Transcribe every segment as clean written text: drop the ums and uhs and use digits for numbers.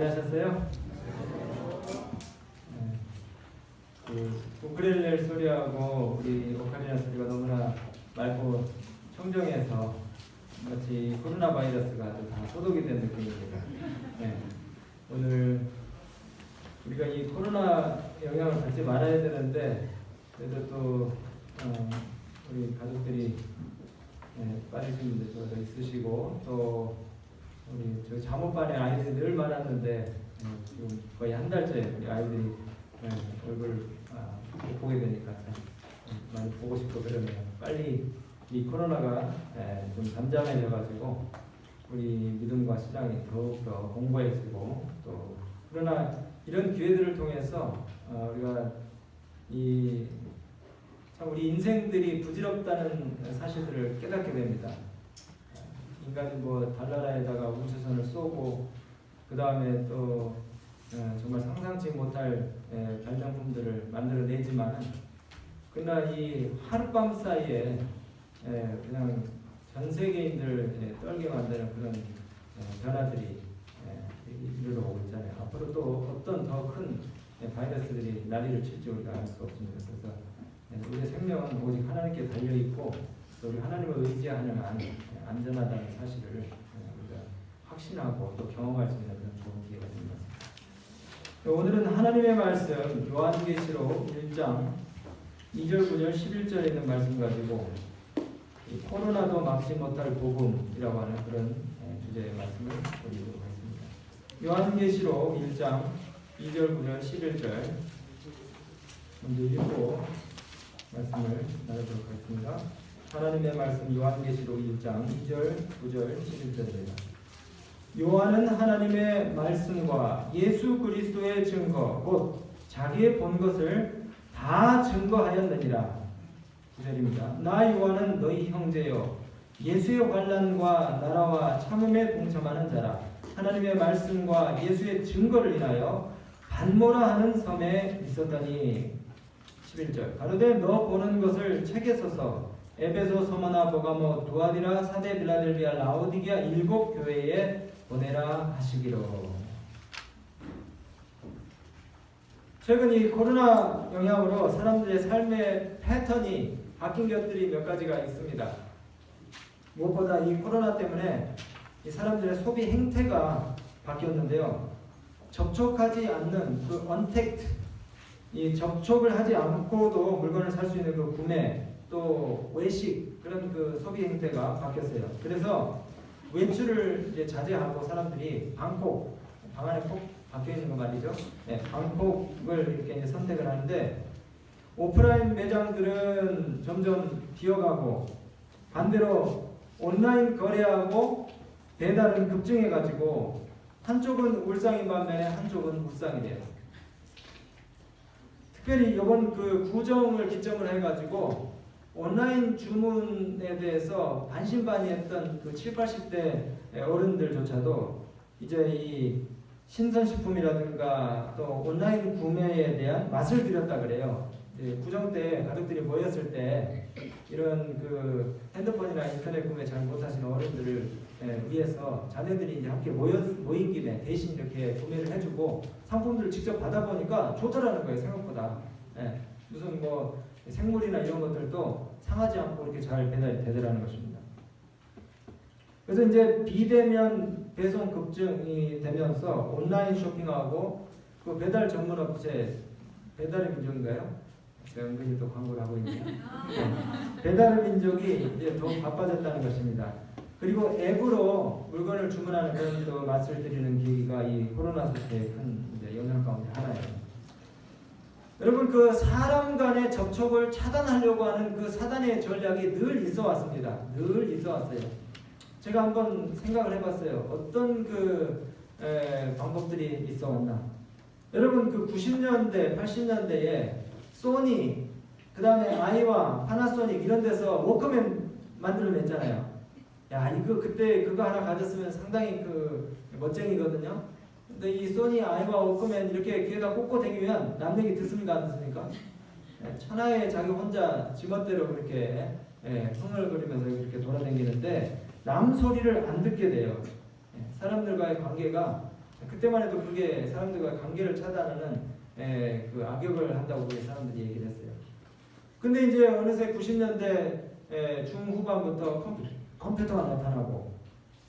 많이 하셨어요? 네. 그 우크렐레 소리하고 우리 오카리나 소리가 너무나 맑고 청정해서 마치 코로나 바이러스가 아주 다 소독이 된 느낌입니다. 네. 오늘 우리가 이 코로나 영향을 받지 말아야 되는데 그래도 또 우리 가족들이 빠지신 분들도 있으시고 또 우리 저 잠옷반에 아이들이 늘 많았는데 지금 거의 한 달째 우리 아이들이 얼굴 못 보게 되니까 참 많이 보고 싶고 그러네요. 빨리 이 코로나가 좀 잠잠해져가지고 우리 믿음과 신앙이 더욱더 공고해지고 또 그러나 이런 기회들을 통해서 우리가 참 우리 인생들이 부질없다는 사실들을 깨닫게 됩니다. 인간이 뭐 달나라에다가 우주선을 쏘고 그 다음에 또 정말 상상치 못할 발명품들을 만들어내지만 그러나 이 하룻밤 사이에 그냥 전 세계인들 떨게 만드는 그런 변화들이 이르러 오고 있잖아요. 앞으로 또 어떤 더 큰 바이러스들이 난리를 칠지 우리가 알 수 없습니다. 그래서 우리의 생명은 오직 하나님께 달려 있고 우리 하나님을 의지하는 한 안전하다는 사실을 우리가 확신하고 또 경험할 수 있는 그런 좋은 기회가 된 것 같습니다. 오늘은 하나님의 말씀 요한계시록 1장 2절, 9절, 11절에 있는 말씀 가지고 코로나도 막지 못할 복음이라고 하는 그런 주제의 말씀을 드리도록 하겠습니다. 요한계시록 1장 2절, 9절, 11절 먼저 읽고 말씀을 나누도록 하겠습니다. 하나님의 말씀 요한계시록 1장 2절, 9절, 11절입니다. 요한은 하나님의 말씀과 예수 그리스도의 증거 곧 자기의 본 것을 다 증거하였느니라. 9절입니다. 나 요한은 너희 형제여 예수의 환난과 나라와 참음에 동참하는 자라. 하나님의 말씀과 예수의 증거를 인하여 반모라 하는 섬에 있었다니. 11절. 가로되 너 보는 것을 책에 써서 에베소, 서머나, 버가모, 두아디라, 사데, 빌라델비아, 라오디게아 7 교회에 보내라 하시기로. 최근 이 코로나 영향으로 사람들의 삶의 패턴이 바뀐 것들이 몇 가지가 있습니다. 무엇보다 이 코로나 때문에 이 사람들의 소비 행태가 바뀌었는데요. 접촉하지 않는 그 언택트, 이 접촉을 하지 않고도 물건을 살 수 있는 그 구매, 또 외식 그런 그 소비 행태가 바뀌었어요. 그래서 외출을 이제 자제하고 사람들이 방콕, 방 안에 꼭 박혀 있는 거 말이죠. 방콕을 이렇게 이제 선택을 하는데 오프라인 매장들은 점점 비어가고 반대로 온라인 거래하고 배달은 급증해가지고 한쪽은 울상인 반면에 한쪽은 울상이래요. 특별히 이번 그 구정을 기점으로 해가지고 온라인 주문에 대해서 반신반의했던 그 7, 80대 어른들조차도 이제 이 신선식품이라든가 또 온라인 구매에 대한 맛을 들였다 그래요. 구정 때 가족들이 모였을 때 이런 그 핸드폰이나 인터넷 구매 잘 못하시는 어른들을 위해서 자녀들이 이제 함께 모인 김에 대신 이렇게 구매를 해주고 상품들을 직접 받아보니까 좋더라는 거예요. 생각보다. 무슨 뭐 생물이나 이런 것들도 상하지 않고 이렇게 잘 배달이 되더라는 것입니다. 그래서 이제 비대면 배송 급증이 되면서 온라인 쇼핑하고 그 배달 전문 업체 배달의 민족인가요? 제가 은근히 또 광고를 하고 있네요. 배달의 민족이 이제 더 바빠졌다는 것입니다. 그리고 앱으로 물건을 주문하는 그런 또 맛을 드리는 계기가 이 코로나 사태의 큰 이제 영향 가운데 하나예요. 여러분 그 사람 간의 접촉을 차단하려고 하는 그 사단의 전략이 늘 있어 왔습니다. 늘 있어 왔어요. 제가 한번 생각을 해봤어요. 어떤 그 방법들이 있어 왔나. 여러분 그 90년대, 80년대에 소니, 그 다음에 아이와 파나소닉 이런 데서 워크맨 만들어냈잖아요. 야 이거 그때 그거 하나 가졌으면 상당히 그 멋쟁이거든요. 근데 이 소니 아이와 워크맨 이렇게 귀에다 꽂고 다니면 남 얘기 듣습니까 안 듣습니까? 천하에 자기 혼자 지멋대로 이렇게 흥얼거리면서 이렇게 돌아다니는데 남 소리를 안 듣게 돼요. 사람들과의 관계가 그때만 해도 그게 사람들과 관계를 차단하는 그 악역을 한다고 우리 사람들이 얘기를 했어요. 근데 이제 어느새 90년대 중후반부터 컴퓨터가 나타나고,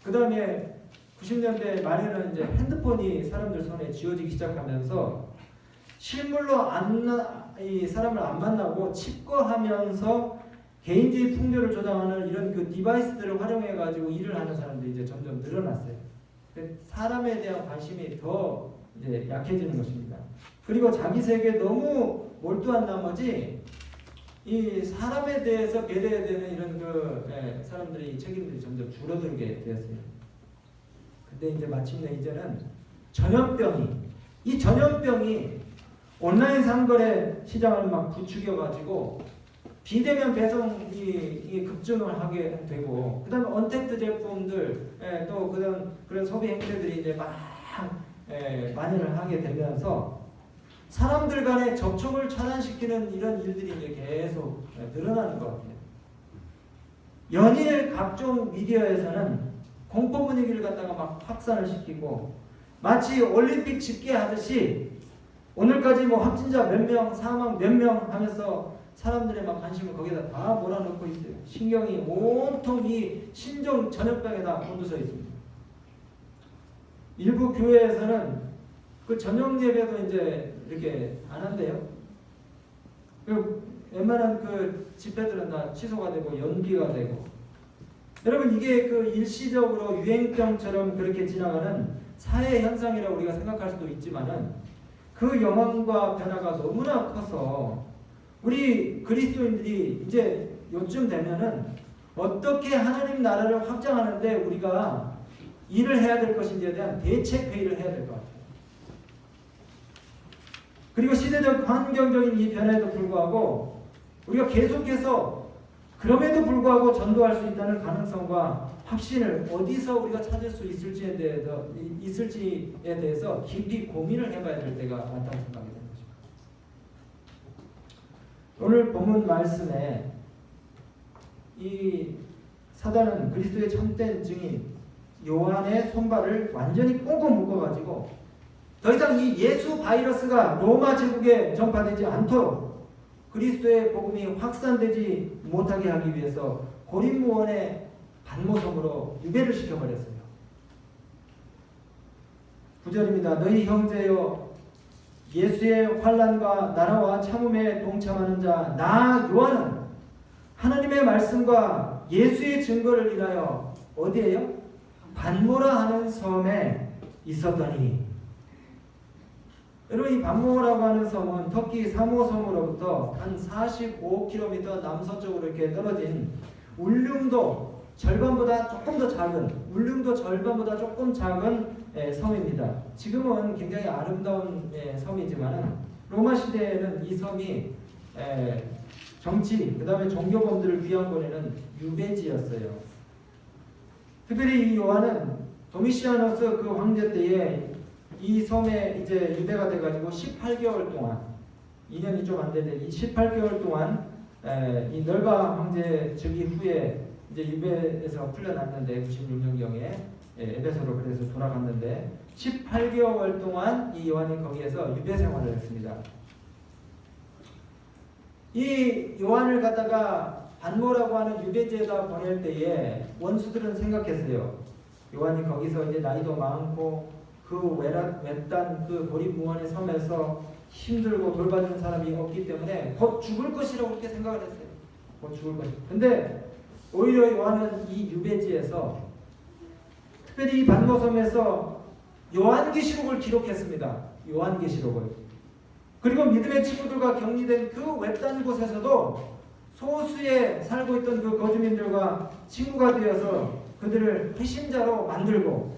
그 다음에 90년대 말에는 이제 핸드폰이 사람들 손에 쥐어지기 시작하면서 실물로 이 사람을 안 만나고 칩거하면서 개인주의 풍조를 조장하는 이런 그 디바이스들을 활용해 가지고 일을 하는 사람들이 이제 점점 늘어났어요. 사람에 대한 관심이 더 이제 약해지는 것입니다. 그리고 자기 세계에 너무 몰두한 나머지 이 사람에 대해서 배려해야 되는 이런 사람들이 책임들이 점점 줄어들게 되었어요. 근데 이제 마침내 이제는 이 전염병이 온라인 상거래 시장을 막 부추겨 가지고 비대면 배송이 급증을 하게 되고, 그다음에 언택트 제품들 또 그런 소비 행태들이 이제 막 만연을 하게 되면서 사람들 간의 접촉을 차단시키는 이런 일들이 이제 계속 늘어나는 것 같아요. 연일 각종 미디어에서는 공포 분위기를 갖다가 막 확산을 시키고, 마치 올림픽 집계하듯이 오늘까지 뭐 확진자 몇 명, 사망 몇 명 하면서 사람들의 막 관심을 거기다 다 몰아넣고 있어요. 신경이 온통 이 신종 전염병에다 곤두서 있습니다. 일부 교회에서는 그 저녁 예배도 이제 이렇게 안 한대요. 웬만한 그 집회들은 다 취소가 되고 연기가 되고. 여러분, 이게 그 일시적으로 유행병처럼 그렇게 지나가는 사회 현상이라고 우리가 생각할 수도 있지만은, 그 영향과 변화가 너무나 커서 우리 그리스도인들이 이제 요쯤 되면은 어떻게 하나님 나라를 확장하는데 우리가 일을 해야 될 것인지에 대한 대책 회의를 해야 될 것 같아요. 그리고 시대적 환경적인 이 변화에도 불구하고 우리가 계속해서 그럼에도 불구하고 전도할 수 있다는 가능성과 확신을 어디서 우리가 찾을 수 있을지에 대해서 깊이 고민을 해봐야 될 때가 왔다고 생각이 됩니다. 오늘 본문 말씀에 이 사단은 그리스도의 참된 증인 요한의 손발을 완전히 꽁꽁 묶어가지고 더 이상 이 예수 바이러스가 로마 제국에 전파되지 않도록 그리스도의 복음이 확산되지 못하게 하기 위해서 고린무원의 반모섬으로 유배를 시켜버렸어요. 9절입니다. 너희 형제여, 예수의 환난과 나라와 참음에 동참하는 자 나 요한은 하나님의 말씀과 예수의 증거를 인하여 어디에요? 반모라 하는 섬에 있었더니. 여러분, 이 반모라고 하는 섬은 터키 사모섬으로부터 한 45km 남서쪽으로 이렇게 떨어진 울릉도 절반보다 조금 더 작은 섬입니다. 지금은 굉장히 아름다운 섬이지만 로마 시대에는 이 섬이 정치, 그 다음에 종교범들을 귀환보내는 유배지였어요. 특별히 이 요한은 도미시아누스 그 황제 때에 이 섬에 이제 유배가 돼가지고 18개월 동안, 2년이 좀 안 되는데 이 18개월 동안 이 널바 황제 즉위 후에 이제 유배에서 풀려났는데 96년경에 에베소로 그래서 돌아갔는데 18개월 동안 이 요한이 거기에서 유배 생활을 했습니다. 이 요한을 갖다가 반모라고 하는 유배지에다 보낼 때에 원수들은 생각했어요. 요한이 거기서 이제 나이도 많고 그 외딴 그 고립무원의 섬에서 힘들고 돌봐주는 사람이 없기 때문에 곧 죽을 것이라고 그렇게 생각을 했어요. 곧 죽을 것. 근데 오히려 요한은 이 유배지에서 특별히 이 반모섬에서 요한계시록을 기록했습니다. 요한계시록을. 그리고 믿음의 친구들과 격리된 그 외딴 곳에서도 소수에 살고 있던 그 거주민들과 친구가 되어서 그들을 회심자로 만들고,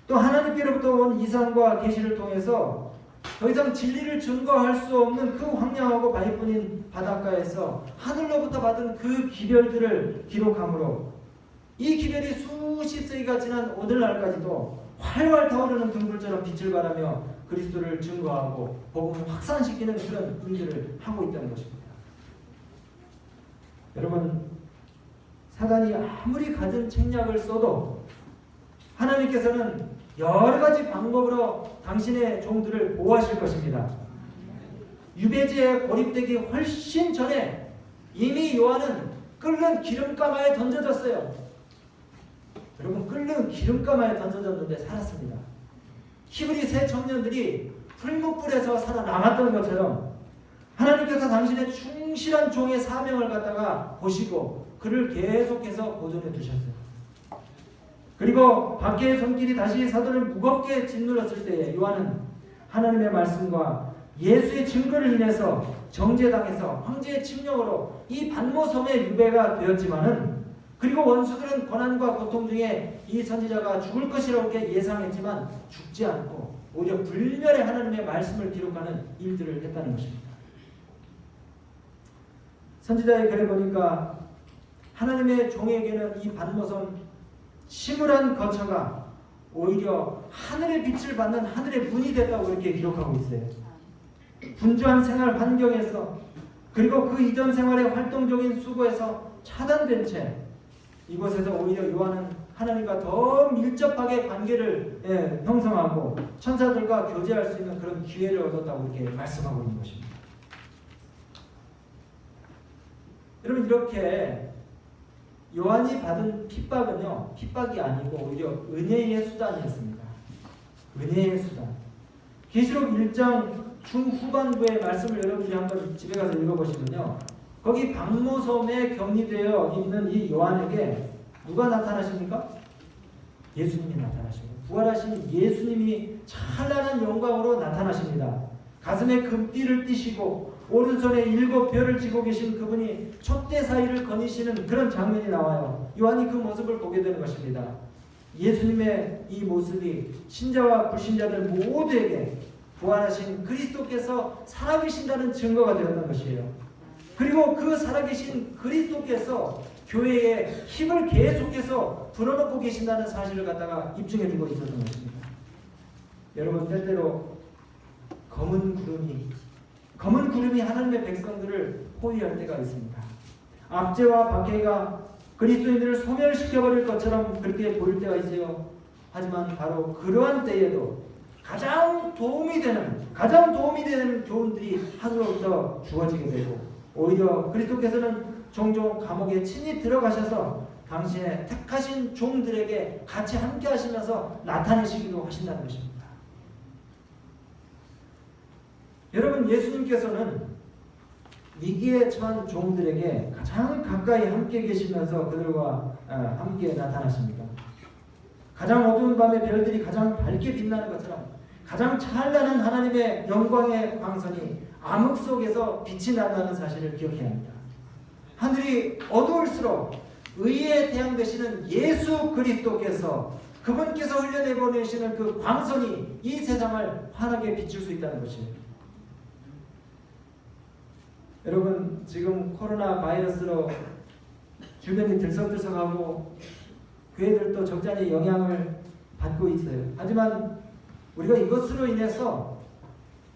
또 하나님께로부터 온 이상과 계시를 통해서 더 이상 진리를 증거할 수 없는 그 황량하고 바위뿐인 바닷가에서 하늘로부터 받은 그 기별들을 기록함으로 이 기별이 수십 세기가 지난 오늘날까지도 활활 타오르는 등불처럼 빛을 발하며 그리스도를 증거하고 복음을 확산시키는 그런 일들을 하고 있다는 것입니다. 여러분, 사단이 아무리 가진 책략을 써도 하나님께서는 여러 가지 방법으로 당신의 종들을 보호하실 것입니다. 유배지에 고립되기 훨씬 전에 이미 요한은 끓는 기름가마에 던져졌어요. 여러분, 끓는 기름가마에 던져졌는데 살았습니다. 히브리 세 청년들이 풀무불에서 살아남았던 것처럼 하나님께서 당신의 충실한 종의 사명을 갖다가 보시고 그를 계속해서 보존해 두셨어요. 그리고 박해의 손길이 다시 사도를 무겁게 짓눌렀을 때에 요한은 하나님의 말씀과 예수의 증거를 인해서 정죄당해서 황제의 침령으로 이 반모섬의 유배가 되었지만은, 그리고 원수들은 고난과 고통 중에 이 선지자가 죽을 것이라고 예상했지만 죽지 않고 오히려 불멸의 하나님의 말씀을 기록하는 일들을 했다는 것입니다. 선지자의 글에 보니까 하나님의 종에게는 이 반모섬 심을한 거처가 오히려 하늘의 빛을 받는 하늘의 문이 됐다고 이렇게 기록하고 있어요. 분주한 생활 환경에서, 그리고 그 이전 생활의 활동적인 수고에서 차단된 채 이곳에서 오히려 요한은 하나님과 더 밀접하게 관계를 형성하고 천사들과 교제할 수 있는 그런 기회를 얻었다고 이렇게 말씀하고 있는 것입니다. 여러분, 이렇게 요한이 받은 핍박은요, 핍박이 아니고 오히려 은혜의 수단이었습니다. 은혜의 수단. 계시록 1장 중후반부의 말씀을 여러분들이 한번 집에 가서 읽어보시면요, 거기 박모섬에 격리되어 있는 이 요한에게 누가 나타나십니까? 예수님이 나타나십니다. 부활하신 예수님이 찬란한 영광으로 나타나십니다. 가슴에 금띠를 띠시고 오른손에 7별을 쥐고 계신 그분이 촛대 사이를 거니시는 그런 장면이 나와요. 요한이 그 모습을 보게 되는 것입니다. 예수님의 이 모습이 신자와 불신자들 모두에게 부활하신 그리스도께서 살아계신다는 증거가 되었던 것이에요. 그리고 그 살아계신 그리스도께서 교회에 힘을 계속해서 불어넣고 계신다는 사실을 갖다가 입증해주고 있었던 것입니다. 여러분, 때때로 검은 구름이 하나님의 백성들을 호위할 때가 있습니다. 압제와 박해가 그리스도인들을 소멸시켜버릴 것처럼 그렇게 보일 때가 있어요. 하지만 바로 그러한 때에도 가장 도움이 되는 교훈들이 하늘로부터 주어지게 되고, 오히려 그리스도께서는 종종 감옥에 친히 들어가셔서 당신의 택하신 종들에게 같이 함께 하시면서 나타내시기도 하신다는 것입니다. 여러분, 예수님께서는 위기에 처한 종들에게 가장 가까이 함께 계시면서 그들과 함께 나타나십니다. 가장 어두운 밤에 별들이 가장 밝게 빛나는 것처럼 가장 찬란한 하나님의 영광의 광선이 암흑 속에서 빛이 난다는 사실을 기억해야 합니다. 하늘이 어두울수록 의의 태양 되시는 예수 그리스도께서, 그분께서 흘려내보내시는 그 광선이 이 세상을 환하게 비출 수 있다는 것이에요. 여러분, 지금 코로나 바이러스로 주변이 들썩들썩하고 교회들도 적잖이 영향을 받고 있어요. 하지만 우리가 이것으로 인해서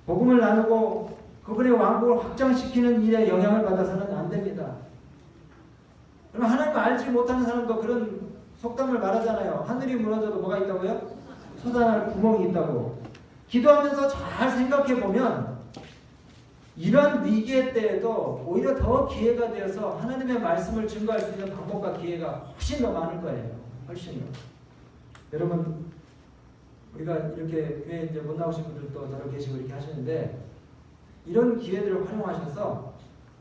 복음을 나누고 그분의 왕국을 확장시키는 일에 영향을 받아서는 안 됩니다. 그럼 하나님을 알지 못하는 사람도 그런 속담을 말하잖아요. 하늘이 무너져도 뭐가 있다고요? 솟아날 구멍이 있다고. 기도하면서 잘 생각해보면 이러한 위기의 때에도 오히려 더 기회가 되어서 하나님의 말씀을 증거할 수 있는 방법과 기회가 훨씬 더 많을 거예요. 훨씬 더. 여러분, 우리가 이렇게 교회에 이제 못 나오신 분들도 더러 계시고 이렇게 하시는데, 이런 기회들을 활용하셔서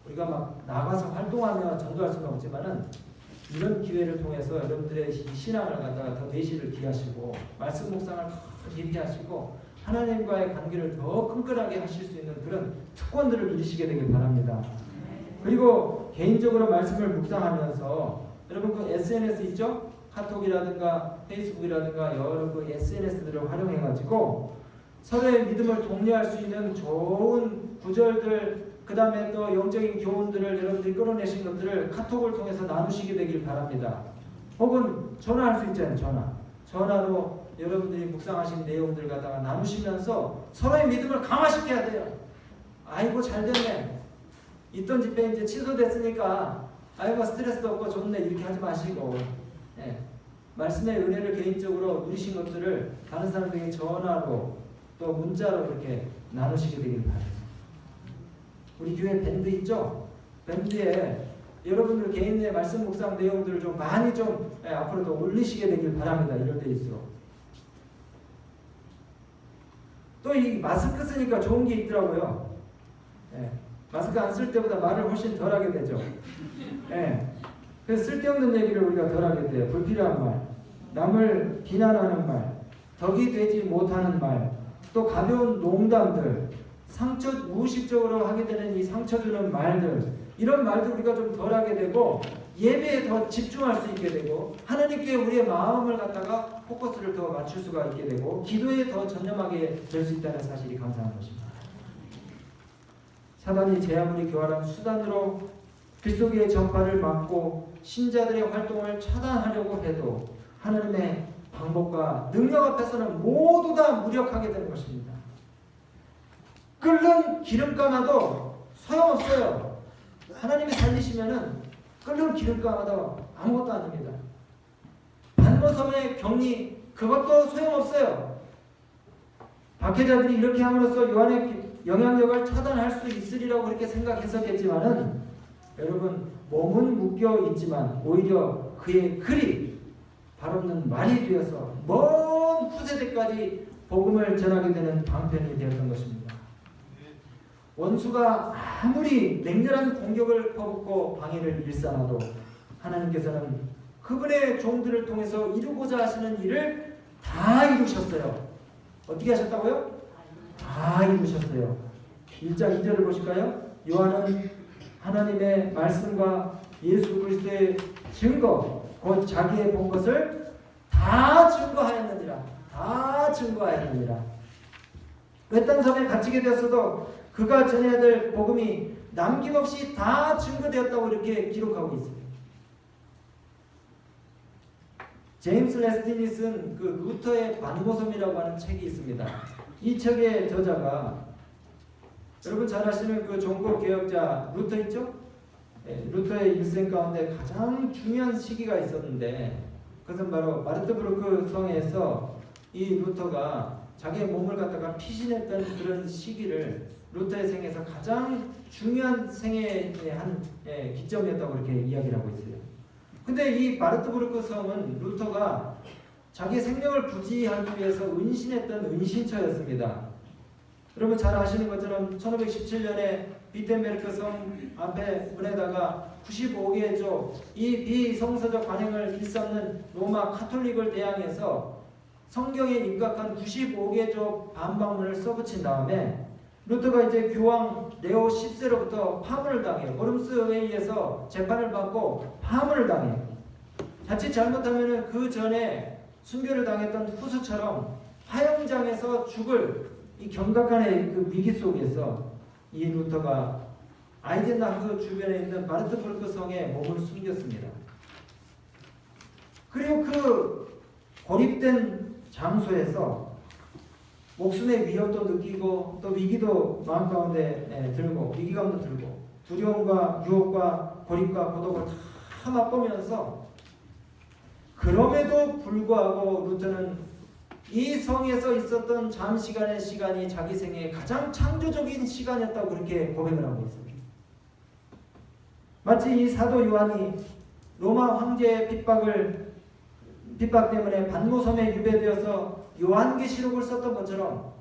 우리가 막 나가서 활동하며 전도할 수는 없지만은 이런 기회를 통해서 여러분들의 신앙을 갖다가 더 내실을 기하시고 말씀 묵상을 더 깊이 하시고 하나님과의 관계를 더 끈끈하게 하실 수 있는 그런 특권들을 누리시게 되길 바랍니다. 그리고 개인적으로 말씀을 묵상하면서 여러분, 그 SNS 있죠? 카톡이라든가 페이스북이라든가 여러 그 SNS들을 활용해가지고 서로의 믿음을 독려할 수 있는 좋은 구절들, 그 다음에 또 영적인 교훈들을 여러분들이 끌어내신 것들을 카톡을 통해서 나누시게 되길 바랍니다. 혹은 전화할 수 있잖아요. 전화로 여러분들이 묵상하신 내용들 갖다가 나누시면서 서로의 믿음을 강화시켜야 돼요. 아이고 잘됐네, 있던 집회 이제 취소됐으니까 아이고 스트레스도 없고 좋네, 이렇게 하지 마시고, 말씀의 은혜를 개인적으로 누리신 것들을 다른 사람들에게 전화로 또 문자로 이렇게 나누시게 되길 바랍니다. 우리 교회 밴드 있죠? 밴드에 여러분들 개인의 말씀 묵상 내용들을 좀 많이 좀 앞으로도 올리시게 되길 바랍니다. 이럴 때일수록. 또 이 마스크 쓰니까 좋은 게 있더라고요. 마스크 안 쓸 때보다 말을 훨씬 덜 하게 되죠. 그래서 쓸데없는 얘기를 우리가 덜 하게 돼요. 불필요한 말, 남을 비난하는 말, 덕이 되지 못하는 말, 또 가벼운 농담들, 상처 무의식적으로 하게 되는 이 상처 주는 말들, 이런 말들 우리가 좀 덜 하게 되고 예배에 더 집중할 수 있게 되고 하나님께 우리의 마음을 갖다가 포커스를 더 맞출 수가 있게 되고 기도에 더 전념하게 될 수 있다는 사실이 감사한 것입니다. 사단이 제 아무리 교활한 수단으로 그리스도의 전파를 막고 신자들의 활동을 차단하려고 해도 하나님의 방법과 능력 앞에서는 모두 다 무력하게 되는 것입니다. 끓는 기름가마도 소용없어요. 하나님이 살리시면은 끓는 기름가마도 아무것도 아닙니다. 반모섬의 격리 그것도 소용없어요. 박해자들이 이렇게 함으로써 요한의 영향력을 차단할 수 있으리라고 그렇게 생각했었겠지만은 여러분 몸은 묶여 있지만 오히려 그의 글이 발없는 말이 되어서 먼 후세대까지 복음을 전하게 되는 방편이 되었던 것입니다. 원수가 아무리 맹렬한 공격을 퍼붓고 방해를 일삼아도 하나님께서는 그분의 종들을 통해서 이루고자 하시는 일을 다 이루셨어요. 어떻게 하셨다고요? 다 이루셨어요. 1장 2절을 보실까요? 요한은 하나님의 말씀과 예수 그리스도의 증거, 곧 자기의 본 것을 다 증거하였느니라. 다 증거하였느니라. 외딴 섬에 갇히게 되었어도 그가 전해야 될 복음이 남김없이 다 증거되었다고 이렇게 기록하고 있습니다. 제임스 레스틴이 쓴 그 루터의 반모섬이라고 하는 책이 있습니다. 이 책의 저자가 여러분 잘 아시는 그 종교 개혁자 루터 있죠? 루터의 일생 가운데 가장 중요한 시기가 있었는데 그것은 바로 마르트부르크 성에서 이 루터가 자기의 몸을 갖다가 피신했던 그런 시기를 루터의 생에서 가장 중요한 생애의 한 기점이었다고 이렇게 이야기를 하고 있어요. 근데 이 마르트부르크 성은 루터가 자기 생명을 부지하기 위해서 은신했던 은신처였습니다. 여러분 잘 아시는 것처럼 1517년에 비텐베르크 성 앞에 문에다가 95개의 조, 이 비성서적 관행을 일삼는 로마 카톨릭을 대항해서 성경에 입각한 95개 조 반박문을 써붙인 다음에 루터가 이제 교황 레오 10세로부터 파문을 당해요. 워름스 회의에서 재판을 받고 파문을 당해요. 자칫 잘못하면 그 전에 순교를 당했던 후수처럼 화영장에서 죽을 이 경각간의 그 위기 속에서 이 루터가 아이젠하크 주변에 있는 마르트부르크 성에 몸을 숨겼습니다. 그리고 그 고립된 장소에서 목숨의 위협도 느끼고 또 위기도 마음 가운데 들고 위기감도 들고 두려움과 유혹과 고립과 고독을 다 맛보면서 그럼에도 불구하고 루터는 이 성에서 있었던 잠시간의 시간이 자기 생애의 가장 창조적인 시간이었다고 그렇게 고백을 하고 있습니다. 마치 이 사도 요한이 로마 황제의 핍박 때문에 반모섬에 유배되어서 요한계시록을 썼던 것처럼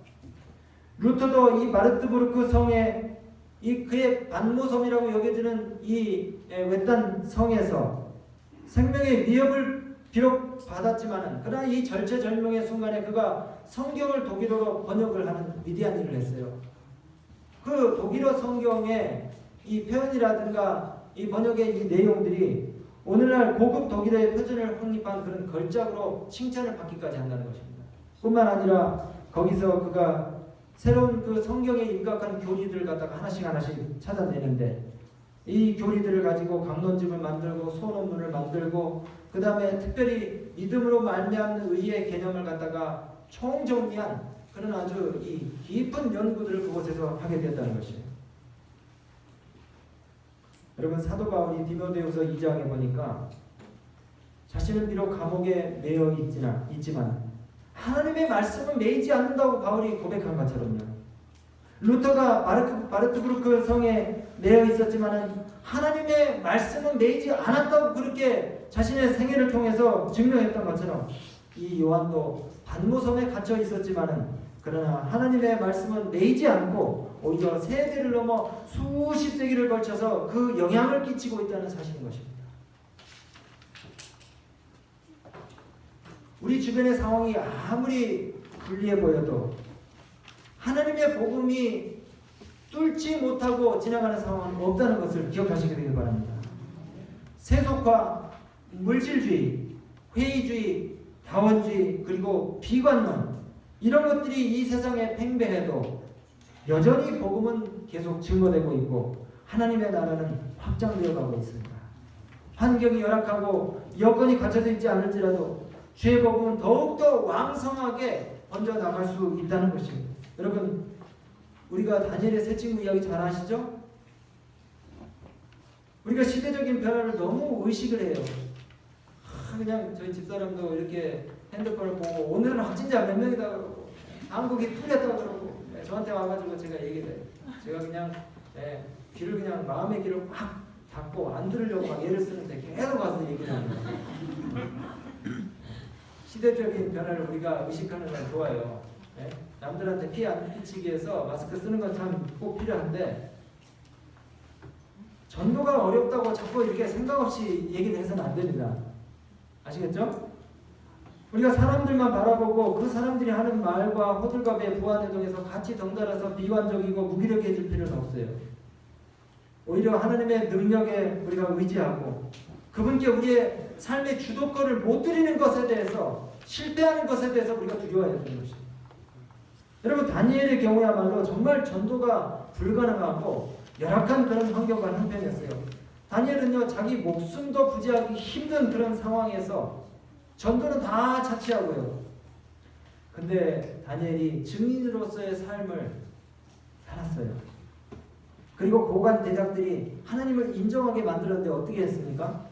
루터도 이 마르트부르크 성에 이 그의 반모섬이라고 여겨지는 이 외딴 성에서 생명의 위협을 비록 받았지만은 그러나 이 절체절명의 순간에 그가 성경을 독일어로 번역을 하는 위대한 일을 했어요. 그 독일어 성경의 이 표현이라든가 이 번역의 이 내용들이 오늘날 고급 독일어의 표준을 확립한 그런 걸작으로 칭찬을 받기까지 한다는 것입니다. 뿐만 아니라 거기서 그가 새로운 그 성경에 입각한 교리들을 갖다가 하나씩 찾아내는데 이 교리들을 가지고 강론집을 만들고 소논문을 만들고 그 다음에 특별히 믿음으로 말미암는 의의 개념을 갖다가 총정리한 그런 아주 이 깊은 연구들을 그곳에서 하게 됐다는 것이에요. 여러분 사도 바울이 디모데후서 2장에 보니까 자신은 비록 감옥에 매여 있지만 하나님의 말씀은 매이지 않는다고 바울이 고백한 것처럼요. 루터가 마르트부르크 성에 매여 있었지만 하나님의 말씀은 매이지 않았다고 그렇게 자신의 생애를 통해서 증명했던 것처럼 이 요한도 반모섬에 갇혀 있었지만 그러나 하나님의 말씀은 매이지 않고 오히려 세대를 넘어 수십 세기를 걸쳐서 그 영향을 끼치고 있다는 사실인 것입니다. 우리 주변의 상황이 아무리 불리해 보여도 하나님의 복음이 뚫지 못하고 지나가는 상황은 없다는 것을 기억하시게 되길 바랍니다. 세속화, 물질주의, 회의주의, 다원주의, 그리고 비관론 이런 것들이 이 세상에 팽배해도 여전히 복음은 계속 증거되고 있고 하나님의 나라는 확장되어 가고 있습니다. 환경이 열악하고 여건이 갖춰져 있지 않을지라도 주의 복음은 더욱더 왕성하게 번져나갈 수 있다는 것입니다. 여러분, 우리가 다니엘의 세 친구 이야기 잘 아시죠? 우리가 시대적인 변화를 너무 의식을 해요. 그냥 저희 집사람도 이렇게 핸드폰을 보고 오늘은 확진자 몇 명이다 그러고 한국이 뚫렸다고 그러고 저한테 와가지고 제가 얘기해요. 제가 그냥 귀를 그냥 마음의 귀를 확 닫고 안 들으려고 막 애를 쓰는데 계속 와서 얘기를 하는 거예요. 시대적인 변화를 우리가 의식하는 건 좋아요. 남들한테 피해 안 끼치기 위해서 마스크 쓰는 건 참 꼭 필요한데 전도가 어렵다고 자꾸 이렇게 생각 없이 얘기를 해서는 안 됩니다. 아시겠죠? 우리가 사람들만 바라보고 그 사람들이 하는 말과 호들갑에 부안해동해서 같이 덩달아서 비관적이고 무기력해질 필요는 없어요. 오히려 하나님의 능력에 우리가 의지하고 그분께 우리의 삶의 주도권을 못 드리는 것에 대해서 실패하는 것에 대해서 우리가 두려워해야 되는 것입니다. 여러분, 다니엘의 경우야말로 정말 전도가 불가능하고 열악한 그런 환경과 형편이었어요. 다니엘은요, 자기 목숨도 부지하기 힘든 그런 상황에서 전도는 다 자취하고요. 근데 다니엘이 증인으로서의 삶을 살았어요. 그리고 고관 대장들이 하나님을 인정하게 만들었는데 어떻게 했습니까?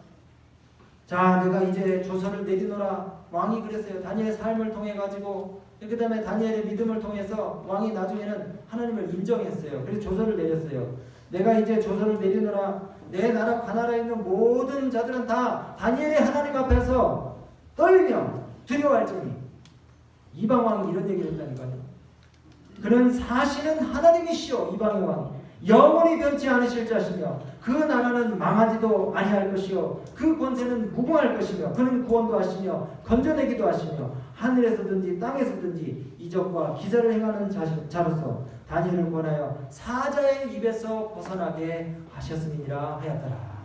자, 내가 이제 조선을 내리노라. 왕이 그랬어요. 다니엘의 삶을 통해 가지고 그 다음에 다니엘의 믿음을 통해서 왕이 나중에는 하나님을 인정했어요. 그래서 조선을 내렸어요. 내가 이제 조선을 내리노라. 내 나라 가나라에 있는 모든 자들은 다 다니엘의 하나님 앞에서 떨며 두려워할지니. 이방 왕이 이런 얘기를 했다니까요. 그는 사실은 하나님이시오. 이방의 왕이 영원히 변치 않으실 자시며 그 나라는 망하지도 아니할 것이요 그 권세는 무궁할 것이며 그는 구원도 하시며 건져내기도 하시며 하늘에서든지 땅에서든지 이적과 기사를 행하는 자로서 다니엘을 권하여 사자의 입에서 벗어나게 하셨음이니라 하였더라.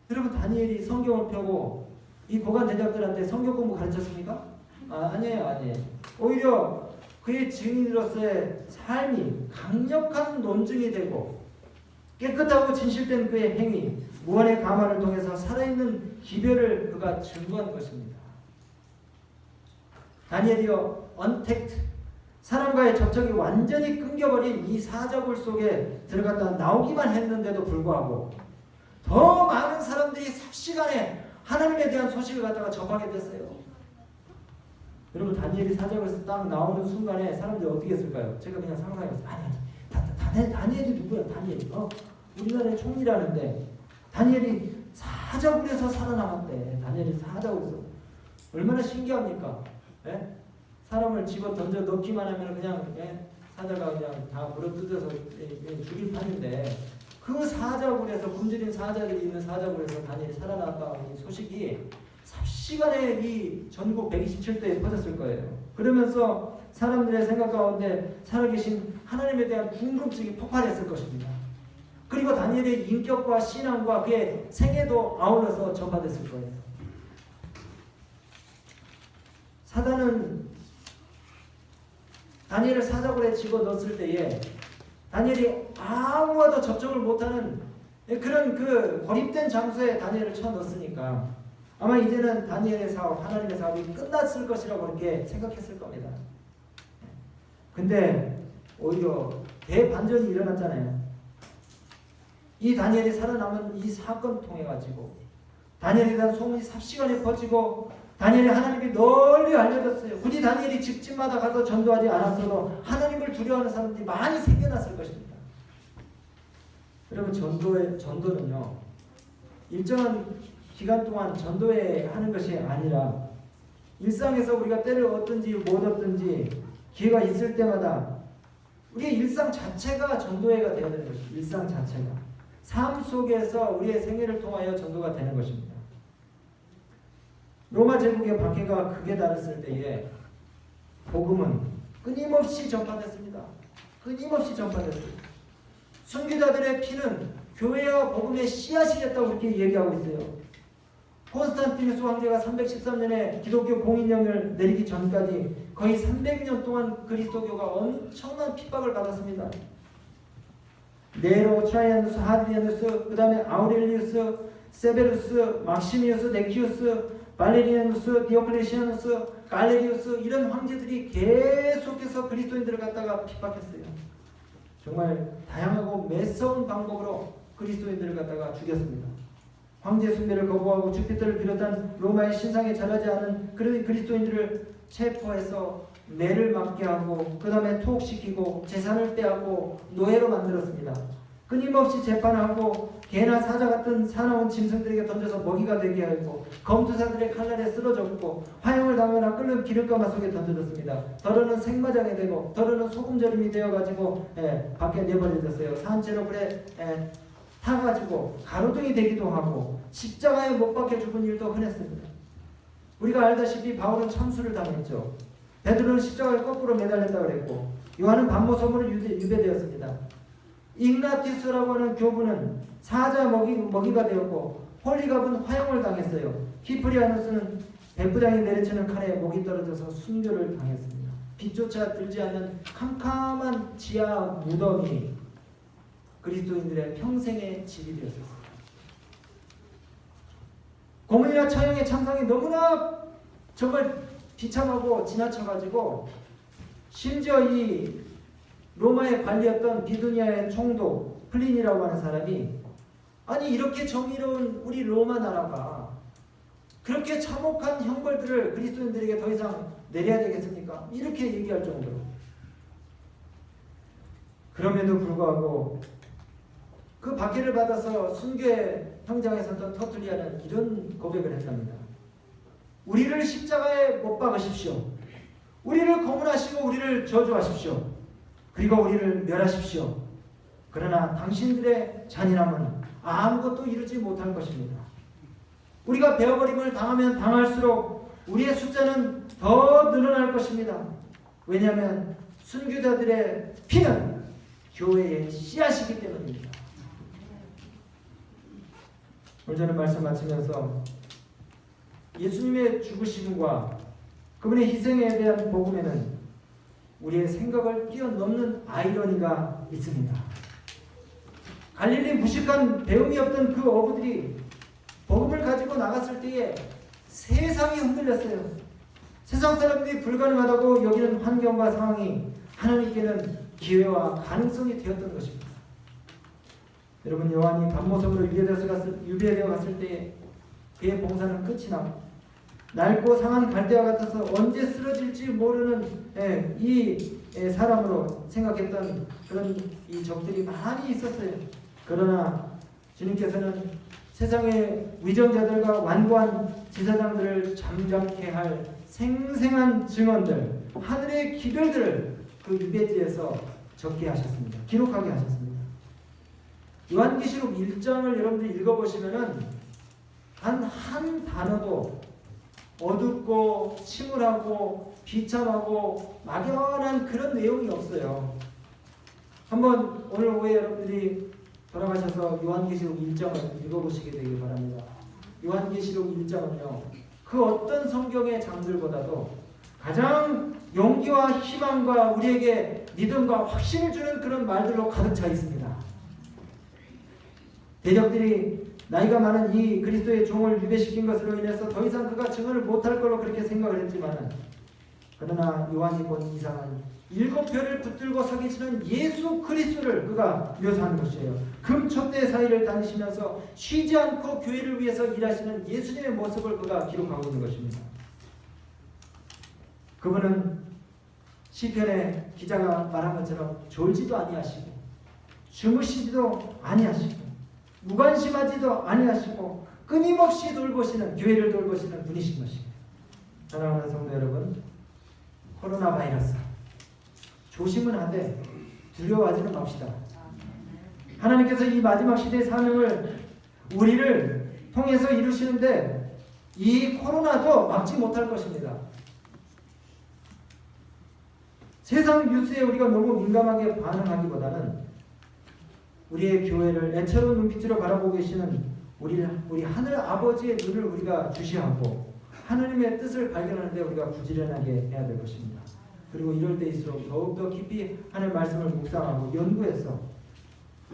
여러분, 다니엘이 성경을 펴고 이 고관 대장들한테 성경 공부 가르쳤습니까? 아니에요. 오히려 그의 증인으로서의 삶이 강력한 논증이 되고 깨끗하고 진실된 그의 행위, 무언의 가마를 통해서 살아있는 기별을 그가 증거한 것입니다. 다니엘이요, 언택트, 사람과의 접촉이 완전히 끊겨버린 이 사자굴 속에 들어갔다 나오기만 했는데도 불구하고 더 많은 사람들이 삽시간에 하나님에 대한 소식을 갖다가 접하게 됐어요. 여러분, 다니엘이 사자굴에서 딱 나오는 순간에 사람들이 어떻게 했을까요? 제가 그냥 상상했어요. 다니엘이 누구야? 다니엘이 우리나라의 총리라는데 다니엘이 사자굴에서 살아남았대. 다니엘이 사자굴에서. 얼마나 신기합니까? 사람을 집어 던져 넣기만 하면 그냥 사자가 그냥 다 물어뜯어서 죽일 판인데 그 사자굴에서 굶주린 사자들이 있는 사자굴에서 다니엘이 살아났다는 소식이 삽시간에 이 전국 127도에 퍼졌을 거예요. 그러면서 사람들의 생각 가운데 살아계신 하나님에 대한 궁금증이 폭발했을 것입니다. 그리고 다니엘의 인격과 신앙과 그의 생애도 아울러서 전파됐을 거예요. 사단은 다니엘을 사자굴에 집어넣었을 때에 다니엘이 아무와도 접촉을 못하는 그런 그 고립된 장소에 다니엘을 쳐넣었으니까 아마 이제는 다니엘의 사업, 하나님의 사업이 끝났을 것이라고 그렇게 생각했을 겁니다. 근데 오히려 대반전이 일어났잖아요. 이 다니엘이 살아남은 이 사건 통해 가지고 다니엘에 대한 소문이 삽시간에 퍼지고 다니엘이 하나님이 널리 알려졌어요. 굳이 다니엘이 집집마다 가서 전도하지 않았어도 하나님을 두려워하는 사람들이 많이 생겨났을 것입니다. 여러분, 전도는요, 일정한 기간 동안 전도에 하는 것이 아니라 일상에서 우리가 때를 얻든지 못 얻든지 기회가 있을 때마다 우리의 일상 자체가 전도회가 되어야 되는 것입니다. 일상 자체가 삶 속에서 우리의 생애를 통하여 전도가 되는 것입니다. 로마 제국의 박해가 극에 달했을 때에 복음은 끊임없이 전파됐습니다. 끊임없이 전파됐습니다. 순교자들의 피는 교회와 복음의 씨앗이 됐다고 이렇게 얘기하고 있어요. 콘스탄티누스 황제가 313년에 기독교 공인령을 내리기 전까지 거의 300년 동안 그리스도교가 엄청난 핍박을 받았습니다. 네로, 트라이아누스, 하드리아누스, 그 다음에 아우렐리우스, 세베루스, 막시미우스, 네키우스, 발레리아누스, 디오클레시아누스, 갈레리우스, 이런 황제들이 계속해서 그리스도인들을 갖다가 핍박했어요. 정말 다양하고 매서운 방법으로 그리스도인들을 갖다가 죽였습니다. 황제 숭배를 거부하고 주피터를 비롯한 로마의 신상에 절하지 않은 그리스도인들을 체포해서 매를 맞게 하고 그 다음에 투옥시키고 재산을 빼앗고 노예로 만들었습니다. 끊임없이 재판하고 개나 사자 같은 사나운 짐승들에게 던져서 먹이가 되게 하고 검투사들의 칼날에 쓰러졌고 화형을 당하거나 끓는 기름가마 속에 던져졌습니다. 더러는 생마장이 되고 더러는 소금절임이 되어가지고 밖에 내버려졌어요. 산채로 불에 타가지고 가로등이 되기도 하고 십자가에 못 박혀 죽은 일도 흔했습니다. 우리가 알다시피 바울은 참수를 당했죠. 베드로는 십자가에 거꾸로 매달렸다고 그랬고 요한은 반모섬으로 유배되었습니다. ig나티우스라고 하는 교부는 사자 먹이가 되었고 폴리갑은 화형을 당했어요. 키프리아누스는 백부장이 내리치는 칼에 목이 떨어져서 순교를 당했습니다. 빛조차 들지 않는 캄캄한 지하 무덤이 그리스도인들의 평생의 집이 되었습니다. 고문이나 처형의 참상이 너무나 정말 비참하고 지나쳐가지고 심지어 이 로마의 관리였던 비두니아의 총독 플린이라고 하는 사람이 아니 이렇게 정의로운 우리 로마 나라가 그렇게 참혹한 형벌들을 그리스도인들에게 더 이상 내려야 되겠습니까? 이렇게 얘기할 정도로. 그럼에도 불구하고 그 박해를 받아서 순교의 현장에 섰던 터툴리아는 이런 고백을 했답니다. 우리를 십자가에 못 박으십시오. 우리를 고문하시고 우리를 저주하십시오. 그리고 우리를 멸하십시오. 그러나 당신들의 잔인함은 아무것도 이루지 못할 것입니다. 우리가 베어버림을 당하면 당할수록 우리의 숫자는 더 늘어날 것입니다. 왜냐하면 순교자들의 피는 교회의 씨앗이기 때문입니다. 오늘 저는 말씀 마치면서 예수님의 죽으심과 그분의 희생에 대한 복음에는 우리의 생각을 뛰어넘는 아이러니가 있습니다. 갈릴리 무식한 배움이 없던 그 어부들이 복음을 가지고 나갔을 때에 세상이 흔들렸어요. 세상 사람들이 불가능하다고 여기는 환경과 상황이 하나님께는 기회와 가능성이 되었던 것입니다. 여러분, 요한이 반모섬으로 유배되어 갔을 때에 그의 봉사는 끝이 나고 낡고 상한 갈대와 같아서 언제 쓰러질지 모르는 이 사람으로 생각했던 그런 이 적들이 많이 있었어요. 그러나 주님께서는 세상의 위정자들과 완고한 지사장들을 잠잠케 할 생생한 증언들, 하늘의 기별들을 그 유배지에서 적게 하셨습니다. 기록하게 하셨습니다. 요한계시록 1장을 여러분들이 읽어보시면은 단 한 단어도 어둡고 침울하고 비참하고 막연한 그런 내용이 없어요. 한번 오늘 오후에 여러분들이 돌아가셔서 요한계시록 1장을 읽어보시게 되길 바랍니다. 요한계시록 1장은요, 그 어떤 성경의 장들보다도 가장 용기와 희망과 우리에게 믿음과 확신을 주는 그런 말들로 가득 차 있습니다. 대적들이 나이가 많은 이 그리스도의 종을 유배시킨 것으로 인해서 더 이상 그가 증언을 못할 걸로 그렇게 생각을 했지만 그러나 요한이 본 이상은 7별을 붙들고 서 계시는 예수 그리스도를 그가 묘사하는 것이에요. 금촛대 사이를 다니시면서 쉬지 않고 교회를 위해서 일하시는 예수님의 모습을 그가 기록하고 있는 것입니다. 그분은 시편의 기자가 말한 것처럼 졸지도 아니하시고 주무시지도 아니하시고 무관심하지도 아니하시고 끊임없이 돌보시는, 교회를 돌보시는 분이신 것입니다. 사랑하는 성도 여러분, 코로나 바이러스 조심은 하되 두려워하지는 맙시다. 하나님께서 이 마지막 시대의 사명을 우리를 통해서 이루시는데 이 코로나도 막지 못할 것입니다. 세상 뉴스에 우리가 너무 민감하게 반응하기보다는 우리의 교회를 애처로운 눈빛으로 바라보고 계시는 우리 하늘 아버지의 눈을 우리가 주시하고 하나님의 뜻을 발견하는데 우리가 부지런하게 해야 될 것입니다. 그리고 이럴 때일수록 더욱더 깊이 하나님의 말씀을 묵상하고 연구해서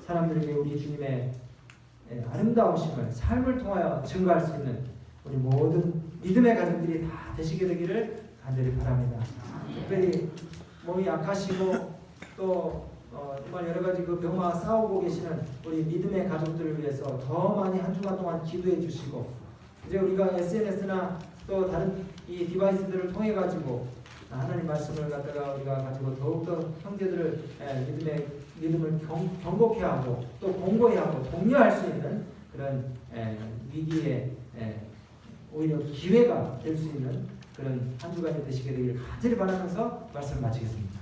사람들에게 우리 주님의 아름다우심을 삶을 통하여 증거할 수 있는 우리 모든 믿음의 가정들이 다 되시게 되기를 간절히 바랍니다. 특별히 몸이 약하시고 또 정말 여러 가지 그 병과 싸우고 계시는 우리 믿음의 가족들을 위해서 더 많이 한 주간 동안 기도해 주시고, 이제 우리가 SNS나 또 다른 이 디바이스들을 통해 가지고 하나님 말씀을 갖다가 우리가 가지고 더욱더 형제들을 믿음을 경고케 하고 또 공고히 하고 독려할 수 있는 그런 위기에 오히려 기회가 될 수 있는 그런 한 주간이 되시게 되기를 간절히 바라면서 말씀을 마치겠습니다.